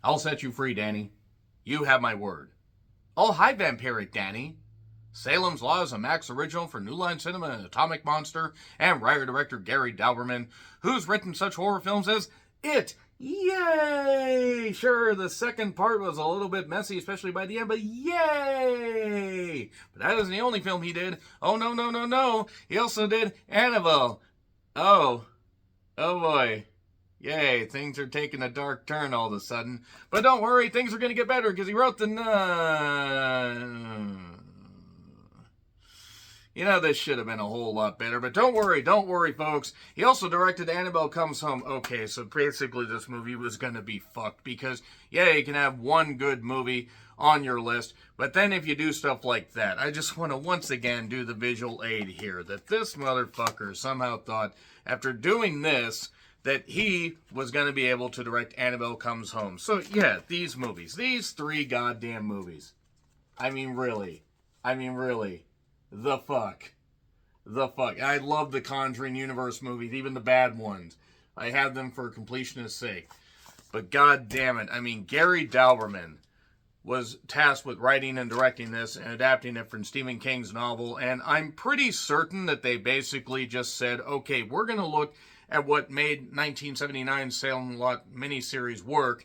I'll set you free, Danny. You have my word. Oh, hi, Vampiric Danny. Salem's Law is a Max original for New Line Cinema and Atomic Monster and writer director Gary Dauberman, who's written such horror films as It. Yay! Sure, the second part was a little bit messy, especially by the end, but yay! But that isn't the only film he did. Oh, no, no, no, no. He also did Annabelle. Oh. Oh, boy. Yay, things are taking a dark turn all of a sudden. But don't worry, things are going to get better because he wrote the Nun. You know, this should have been a whole lot better, but don't worry, folks. He also directed Annabelle Comes Home. Okay, so basically this movie was going to be fucked because, yeah, you can have one good movie on your list, but then if you do stuff like that, I just want to once again do the visual aid here, that this motherfucker somehow thought, after doing this, that he was going to be able to direct Annabelle Comes Home. So, yeah, these movies, these three goddamn movies. I mean, really. The fuck. I love the Conjuring universe movies, even the bad ones. I have them for completionist's sake. But god damn it, I mean, Gary Dauberman was tasked with writing and directing this and adapting it from Stephen King's novel, and I'm pretty certain that they basically just said, okay, we're going to look at what made 1979's Salem Lot miniseries work,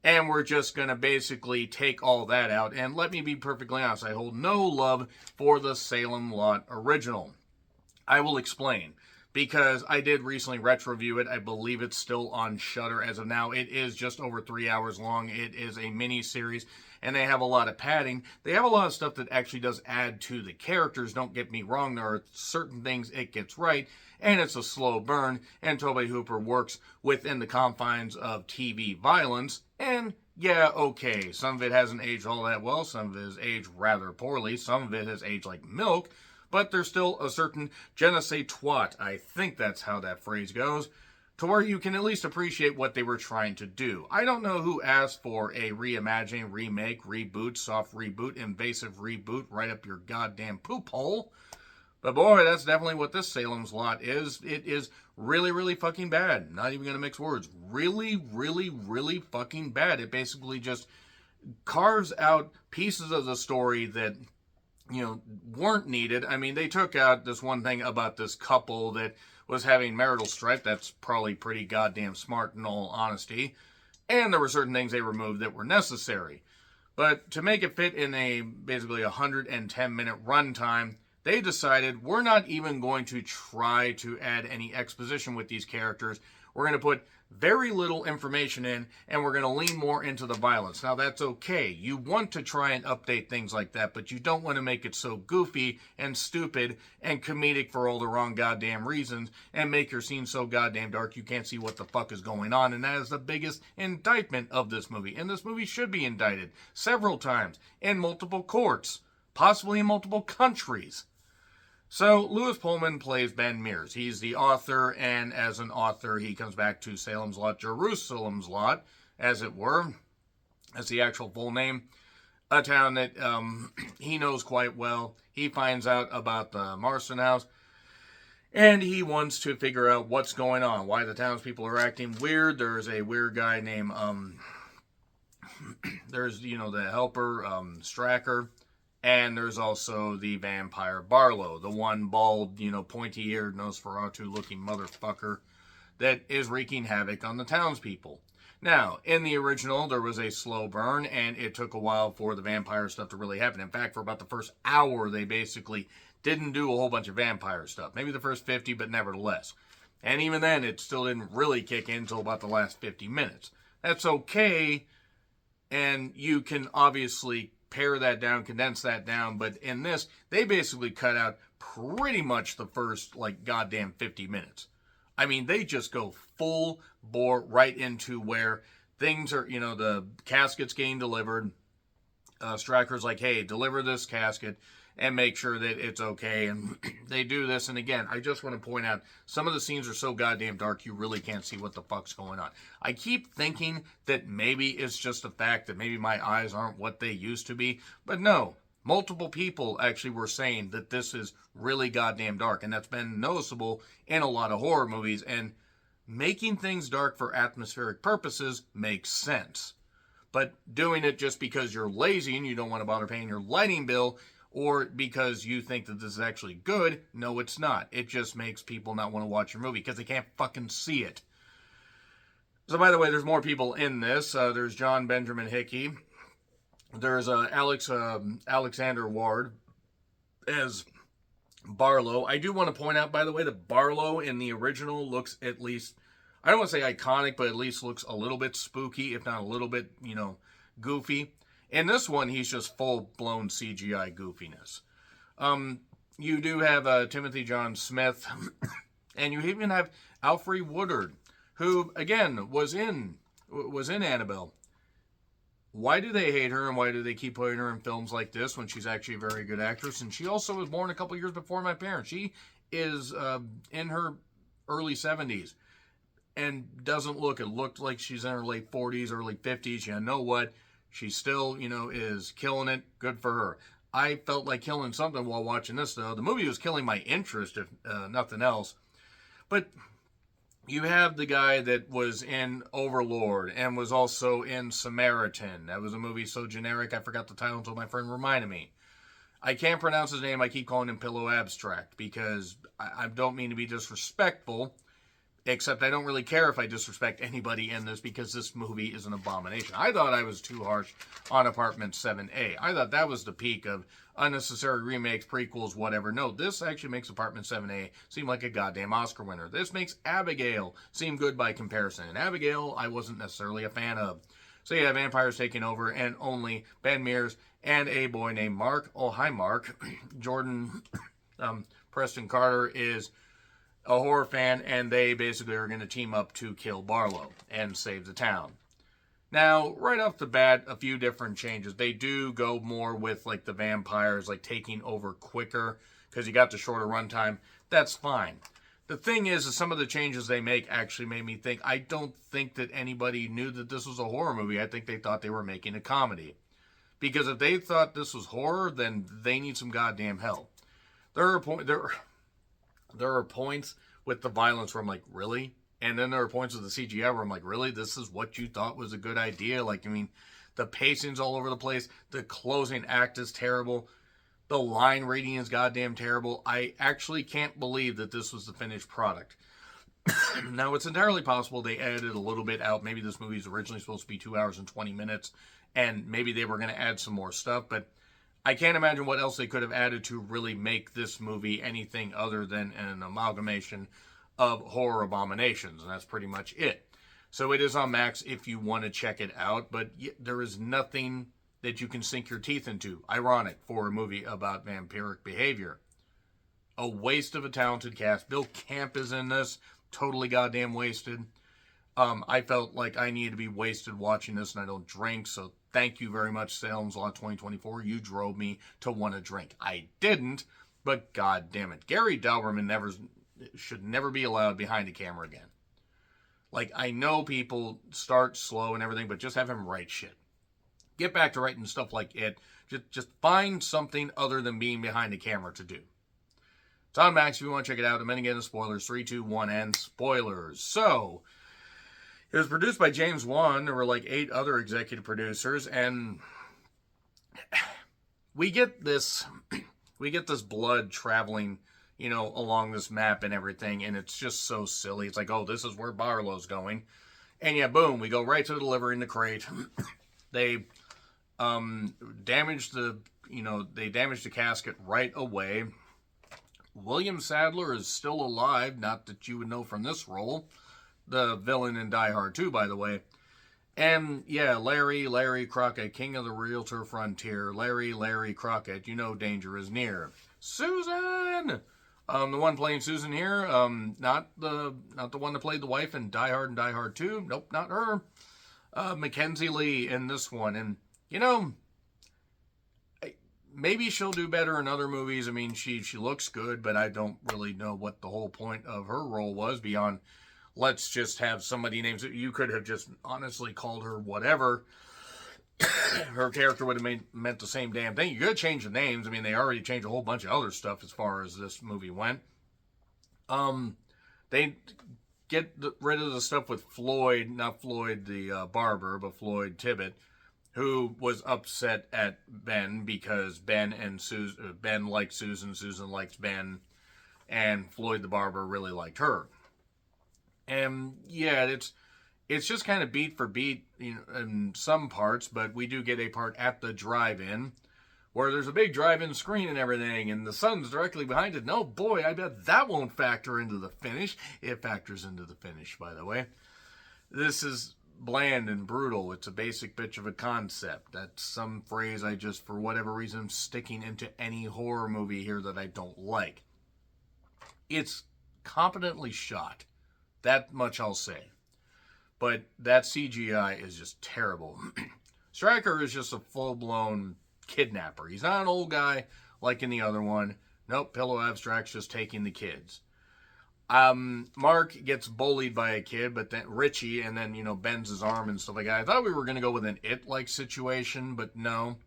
and we're just going to basically take all that out. And let me be perfectly honest, I hold no love for the Salem Lot original. I will explain. Because I did recently retro-review it. I believe it's still on Shudder as of now. It is just over 3 hours long. It is a mini-series, and they have a lot of padding. They have a lot of stuff that actually does add to the characters. Don't get me wrong. There are certain things it gets right, and it's a slow burn, and Tobe Hooper works within the confines of TV violence. And, yeah, okay, some of it hasn't aged all that well. Some of it has aged rather poorly. Some of it has aged like milk. But there's still a certain je ne sais twat, I think that's how that phrase goes, to where you can at least appreciate what they were trying to do. I don't know who asked for a reimagining, remake, reboot, soft reboot, invasive reboot, right up your goddamn poop hole. But boy, that's definitely what this Salem's Lot is. It is really, really fucking bad. Not even going to mix words. Really, really, really fucking bad. It basically just carves out pieces of the story that, you know, weren't needed. I mean, they took out this one thing about this couple that was having marital strife. That's probably pretty goddamn smart in all honesty. And there were certain things they removed that were necessary. But to make it fit in a basically 110-minute runtime, they decided we're not even going to try to add any exposition with these characters. We're going to put very little information in, and we're going to lean more into the violence. Now, that's okay. You want to try and update things like that, but you don't want to make it so goofy and stupid and comedic for all the wrong goddamn reasons and make your scene so goddamn dark you can't see what the fuck is going on. And that is the biggest indictment of this movie. And this movie should be indicted several times in multiple courts, possibly in multiple countries. So, Lewis Pullman plays Ben Mears. He's the author, and as an author, he comes back to Salem's Lot, Jerusalem's Lot, as it were. That's the actual full name. A town that he knows quite well. He finds out about the Marston House, and he wants to figure out what's going on, why the townspeople are acting weird. There's a weird guy named, there's, you know, the helper, Stracker. And there's also the vampire Barlow, the one bald, you know, pointy-eared Nosferatu-looking motherfucker that is wreaking havoc on the townspeople. Now, in the original, there was a slow burn, and it took a while for the vampire stuff to really happen. In fact, for about the first hour, they basically didn't do a whole bunch of vampire stuff. Maybe the first 50, but nevertheless. And even then, it still didn't really kick in until about the last 50 minutes. That's okay, and you can obviously pare that down, condense that down, but in this, they basically cut out pretty much the first, like, goddamn 50 minutes. I mean, they just go full bore right into where things are, you know, the casket's getting delivered. Stryker's like, hey, deliver this casket and make sure that it's okay, and they do this, and again, I just want to point out, some of the scenes are so goddamn dark, you really can't see what the fuck's going on. I keep thinking that maybe it's just the fact that maybe my eyes aren't what they used to be, but no, multiple people actually were saying that this is really goddamn dark, and that's been noticeable in a lot of horror movies, and making things dark for atmospheric purposes makes sense. But doing it just because you're lazy and you don't want to bother paying your lighting bill, or because you think that this is actually good, no, it's not. It just makes people not want to watch your movie because they can't fucking see it. So, by the way, there's more people in this. There's John Benjamin Hickey. There's Alexander Ward as Barlow. I do want to point out, by the way, that Barlow in the original looks at least, I don't want to say iconic, but at least looks a little bit spooky, if not a little bit, goofy. In this one, he's just full-blown CGI goofiness. You do have Timothy John Smith, and you even have Alfre Woodard, who, again, was in Annabelle. Why do they hate her, and why do they keep putting her in films like this when she's actually a very good actress? And she also was born a couple years before my parents. She is in her early 70s and doesn't look, it looked like she's in her late 40s, early 50s. You know what? She still, is killing it. Good for her. I felt like killing something while watching this, though. The movie was killing my interest, if nothing else. But you have the guy that was in Overlord and was also in Samaritan. That was a movie so generic, I forgot the title until my friend reminded me. I can't pronounce his name. I keep calling him Pillow Abstract because I don't mean to be disrespectful, except I don't really care if I disrespect anybody in this because this movie is an abomination. I thought I was too harsh on Apartment 7A. I thought that was the peak of unnecessary remakes, prequels, whatever. No, this actually makes Apartment 7A seem like a goddamn Oscar winner. This makes Abigail seem good by comparison. And Abigail, I wasn't necessarily a fan of. So you have vampires taking over, and only Ben Mears and a boy named Mark. Oh, hi, Mark. Jordan Preston Carter is a horror fan, and they basically are going to team up to kill Barlow and save the town. Now, right off the bat, a few different changes. They do go more with, like, the vampires, like, taking over quicker, because you got the shorter runtime. That's fine. The thing is some of the changes they make actually made me think, I don't think that anybody knew that this was a horror movie. I think they thought they were making a comedy. Because if they thought this was horror, then they need some goddamn help. There are points with the violence where I'm like, really? And then there are points with the CGI where I'm like, really? This is what you thought was a good idea? Like, I mean, the pacing's all over the place. The closing act is terrible. The line reading is goddamn terrible. I actually can't believe that this was the finished product. Now, it's entirely possible they edited a little bit out. Maybe this movie is originally supposed to be 2 hours and 20 minutes, and maybe they were going to add some more stuff, but I can't imagine what else they could have added to really make this movie anything other than an amalgamation of horror abominations, and that's pretty much it. So it is on Max if you want to check it out, but there is nothing that you can sink your teeth into. Ironic for a movie about vampiric behavior. A waste of a talented cast. Bill Camp is in this. Totally goddamn wasted. I felt like I needed to be wasted watching this, and I don't drink, so thank you very much, Salem's Law 2024. You drove me to want to drink. I didn't, but god damn it. Gary Dauberman should never be allowed behind a camera again. Like, I know people start slow and everything, but just have him write shit. Get back to writing stuff like it. Just find something other than being behind a camera to do. It's on Max if you want to check it out. I'm going to get into spoilers. 3, 2, 1, and spoilers. So, it was produced by James Wan. There were like 8 other executive producers, and we get this blood traveling, along this map and everything, and it's just so silly. It's like, oh, this is where Barlow's going. And yeah, boom, we go right to delivering the crate. They damage the casket right away. William Sadler is still alive, not that you would know from this role. The villain in Die Hard 2, by the way. And yeah, Larry Crockett, king of the realtor frontier. Larry Crockett, danger is near. Susan! The one playing Susan here, not the one that played the wife in Die Hard and Die Hard 2. Nope, not her. Mackenzie Lee in this one. And, maybe she'll do better in other movies. I mean, she looks good, but I don't really know what the whole point of her role was beyond, let's just have somebody named, you could have just honestly called her whatever. Her character would have meant the same damn thing. You could change the names. I mean, they already changed a whole bunch of other stuff as far as this movie went. They get rid of the stuff with Floyd, not Floyd the barber, but Floyd Tibbet, who was upset at Ben because Ben liked Susan, Susan likes Ben, and Floyd the barber really liked her. And yeah, it's just kind of beat for beat, in some parts, but we do get a part at the drive-in where there's a big drive-in screen and everything, and the sun's directly behind it. No, boy, I bet that won't factor into the finish. It factors into the finish, by the way. This is bland and brutal. It's a basic bitch of a concept. That's some phrase I just, for whatever reason, am sticking into any horror movie here that I don't like. It's competently shot. That much I'll say. But that CGI is just terrible. Stryker is just a full-blown kidnapper. He's not an old guy like in the other one. Nope, Pillow Abstract's just taking the kids. Mark gets bullied by a kid, but then Richie, and then, bends his arm and stuff like that. I thought we were going to go with an It-like situation, but no.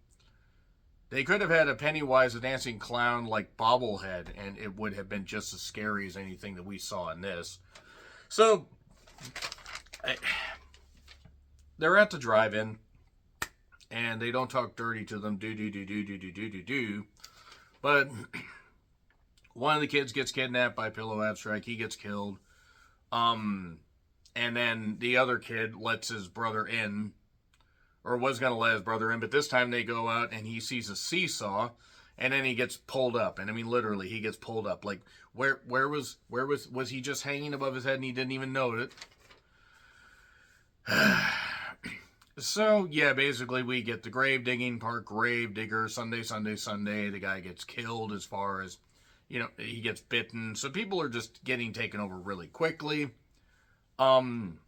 They could have had a Pennywise, a dancing clown like bobblehead, and it would have been just as scary as anything that we saw in this. So, they're at the drive-in, and they don't talk dirty to them, do. But one of the kids gets kidnapped by Pillow Abstract. He gets killed. And then the other kid lets his brother in, or was going to let his brother in, but this time they go out and he sees a seesaw, and then he gets pulled up. And I mean, literally, he gets pulled up. Like, where was he just hanging above his head and he didn't even know it? So, yeah, basically we get the grave digging part, grave digger, Sunday. The guy gets killed as far as, he gets bitten. So people are just getting taken over really quickly. And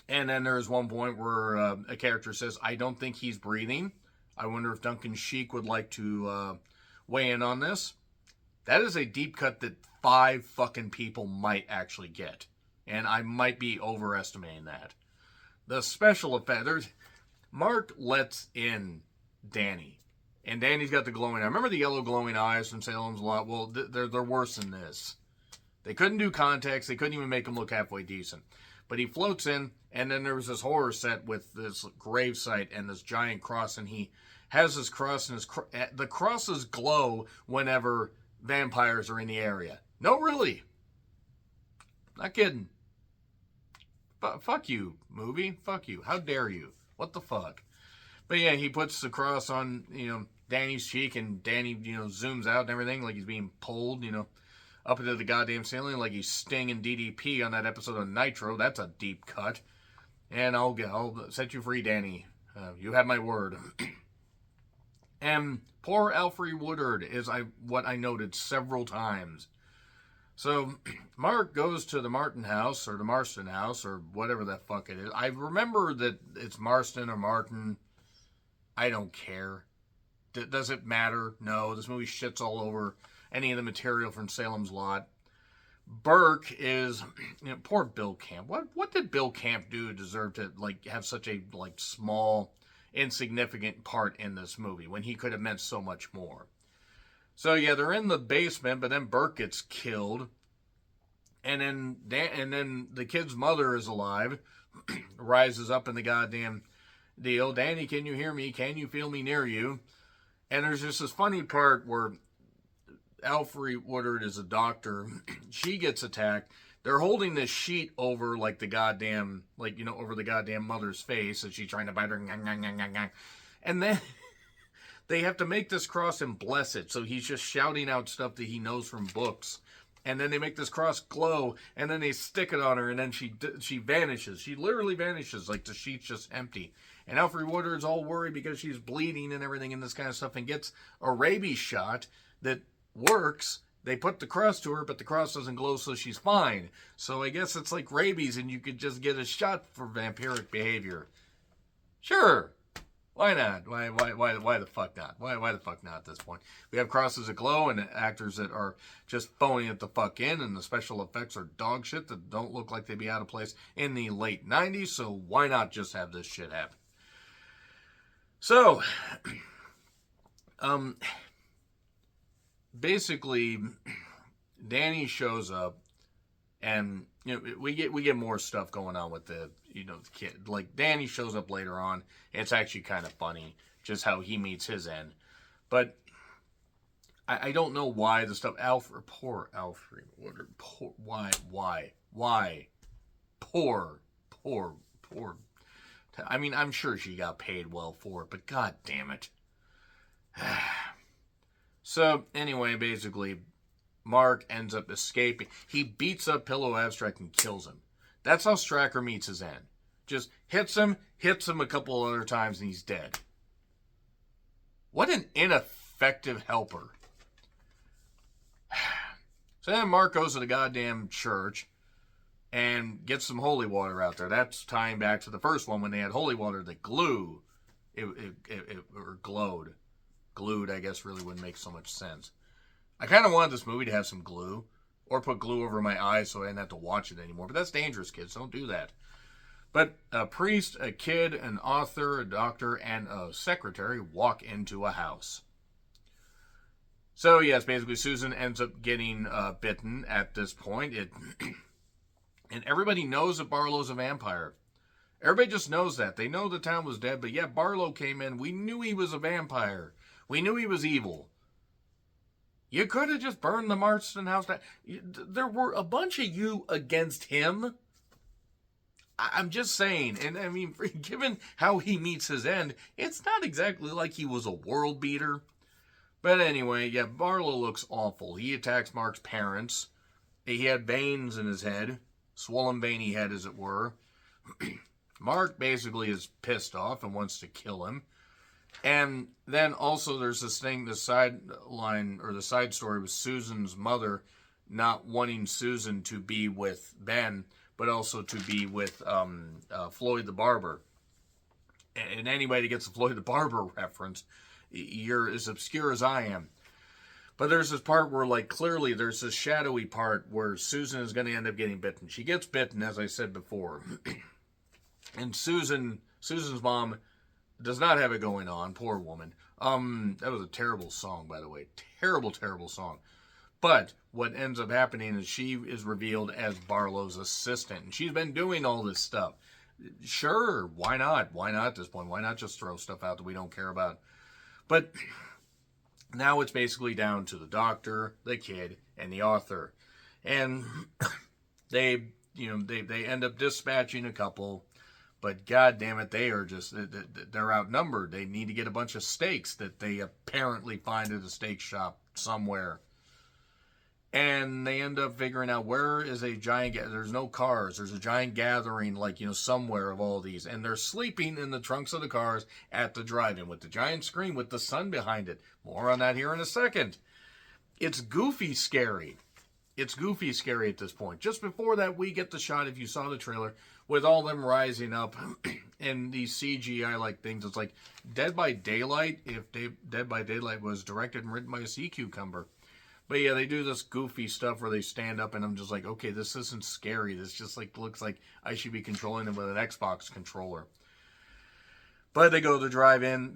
then there's one point where a character says, I don't think he's breathing. I wonder if Duncan Sheik would like to weigh in on this. That is a deep cut that 5 fucking people might actually get. And I might be overestimating that. The special effect, Mark lets in Danny. And Danny's got the glowing eye. Remember the yellow glowing eyes from Salem's Lot? Well, they're worse than this. They couldn't do context. They couldn't even make him look halfway decent. But he floats in, and then there was this horror set with this grave site and this giant cross, and he has this cross, and the crosses glow whenever vampires are in the area. No, really. Not kidding. Fuck you, movie. Fuck you. How dare you? What the fuck? But yeah, he puts the cross on, Danny's cheek, and Danny, zooms out and everything like he's being pulled, up into the goddamn ceiling like he's Sting and DDP on that episode of Nitro. That's a deep cut. And I'll set you free, Danny. You have my word. And poor Alfred Woodard is what I noted several times. So, Mark goes to the Martin house, or the Marston house, or whatever the fuck it is. I remember that it's Marston or Martin. I don't care. Does it matter? No, this movie shits all over any of the material from Salem's Lot. Burke is, poor Bill Camp. What did Bill Camp do to deserve to, have such a, small, insignificant part in this movie when he could have meant so much more? So, yeah, they're in the basement, but then Burke gets killed. And then the kid's mother is alive, rises up in the goddamn deal. Danny, can you hear me? Can you feel me near you? And there's just this funny part where Alfred Woodard is a doctor. She gets attacked. They're holding this sheet over, the goddamn, over the goddamn mother's face as she's trying to bite her. And then they have to make this cross and bless it. So he's just shouting out stuff that he knows from books. And then they make this cross glow, and then they stick it on her, and then she vanishes. She literally vanishes, the sheet's just empty. And Alfred Woodard's all worried because she's bleeding and everything and this kind of stuff, and gets a rabies shot that works. They put the cross to her, but the cross doesn't glow, so she's fine. So I guess it's like rabies, and you could just get a shot for vampiric behavior. Sure. Why not? Why the fuck not? Why the fuck not at this point? We have crosses that glow and actors that are just phoning it the fuck in, and the special effects are dog shit that don't look like they'd be out of place in the late 90s, so why not just have this shit happen? So, basically, Danny shows up, and we get more stuff going on with the the kid. Like, Danny shows up later on. It's actually kind of funny, just how he meets his end. But I don't know why the stuff, poor Alfred, why? Poor. I mean, I'm sure she got paid well for it, but god damn it. So, anyway, basically, Mark ends up escaping. He beats up Pillow Abstract and kills him. That's how Stracker meets his end. Just hits him a couple other times, and he's dead. What an ineffective helper. So then Mark goes to the goddamn church and gets some holy water out there. That's tying back to the first one when they had holy water that glue. Or glowed. Glued, I guess, really wouldn't make so much sense. I kind of wanted this movie to have some glue. Or put glue over my eyes so I didn't have to watch it anymore. But that's dangerous, kids. Don't do that. But a priest, a kid, an author, a doctor, and a secretary walk into a house. So, yes, basically Susan ends up getting bitten at this point. And everybody knows that Barlow's a vampire. Everybody just knows that. They know the town was dead, but yeah, Barlow came in. We knew he was a vampire. We knew he was evil. You could have just burned the Marston house down. There were a bunch of you against him. I'm just saying. And I mean, given how he meets his end, it's not exactly like he was a world beater. But anyway, yeah, Barlow looks awful. He attacks Mark's parents. He had veins in his head. Swollen veiny head, as it were. Mark basically is pissed off and wants to kill him. And then also there's this thing, the sideline, or the side story with Susan's mother not wanting Susan to be with Ben, but also to be with Floyd the Barber. And anybody that gets a Floyd the Barber reference, you're as obscure as I am. But there's this part where, like, clearly there's this shadowy part where Susan is going to end up getting bitten. She gets bitten, as I said before. And Susan's mom does not have it going on. Poor woman. That was a terrible song, by the way. Terrible, terrible song. But what ends up happening is she is revealed as Barlow's assistant. And she's been doing all this stuff. Sure, why not? Why not at this point? Why not just throw stuff out that we don't care about? But now it's basically down to the doctor, the kid, and the author. And they end up dispatching a couple. But god damn it, they're outnumbered. They need to get a bunch of steaks that they apparently find at a steak shop somewhere. And they end up figuring out where is a giant, there's no cars. There's a giant gathering, somewhere of all these. And they're sleeping in the trunks of the cars at the drive-in with the giant screen with the sun behind it. More on that here in a second. It's goofy scary. It's goofy scary at this point. Just before that, we get the shot, if you saw the trailer, with all them rising up and these CGI-like things. It's like Dead by Daylight, if Dead by Daylight was directed and written by a sea cucumber. But yeah, they do this goofy stuff where they stand up and I'm just like, okay, this isn't scary. This just looks like I should be controlling them with an Xbox controller. But they go to the drive-in.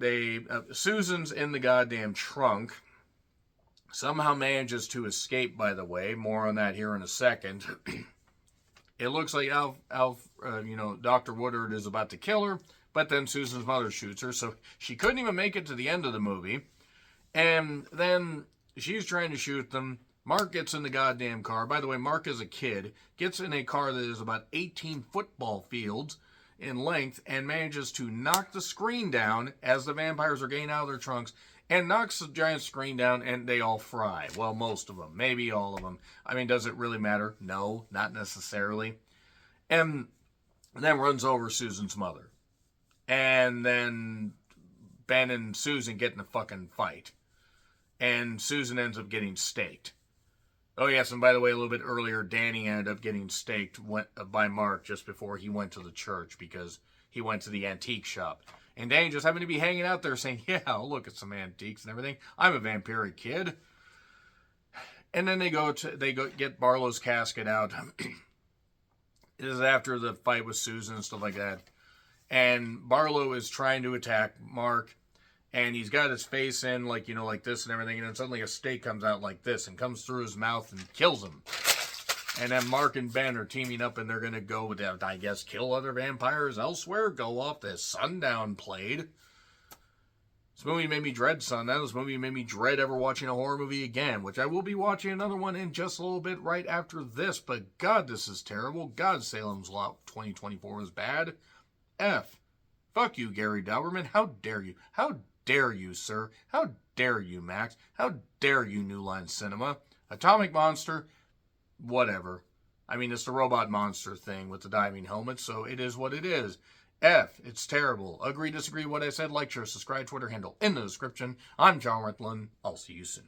Susan's in the goddamn trunk. Somehow manages to escape, by the way. More on that here in a second. It looks like Dr. Woodard is about to kill her, but then Susan's mother shoots her, so she couldn't even make it to the end of the movie. And then she's trying to shoot them. Mark gets in the goddamn car. By the way, Mark is a kid, gets in a car that is about 18 football fields in length and manages to knock the screen down as the vampires are getting out of their trunks, and knocks the giant screen down, and they all fry. Well, most of them. Maybe all of them. I mean, does it really matter? No, not necessarily. And then runs over Susan's mother. And then Ben and Susan get in a fucking fight. And Susan ends up getting staked. Oh, yes, and by the way, a little bit earlier, Danny ended up getting staked by Mark just before he went to the church because he went to the antique shop. And Danny just happened to be hanging out there saying, yeah, I'll look at some antiques and everything. I'm a vampiric kid. And then they go get Barlow's casket out. This is after the fight with Susan and stuff like that. And Barlow is trying to attack Mark. And he's got his face in like this and everything. And then suddenly a stake comes out like this and comes through his mouth and kills him. And then Mark and Ben are teaming up and they're going to go, I guess, kill other vampires elsewhere, go off this Sundown played. This movie made me dread Sundown. This movie made me dread ever watching a horror movie again, which I will be watching another one in just a little bit right after this. But God, this is terrible. God, Salem's Lot 2024 was bad. F. Fuck you, Gary Dauberman. How dare you? How dare you, sir? How dare you, Max? How dare you, New Line Cinema? Atomic Monster, whatever. I mean, it's the robot monster thing with the diving helmet, so it is what it is. F, it's terrible. Agree, disagree, what I said, like, share, subscribe, Twitter handle in the description. I'm John Ritlin. I'll see you soon.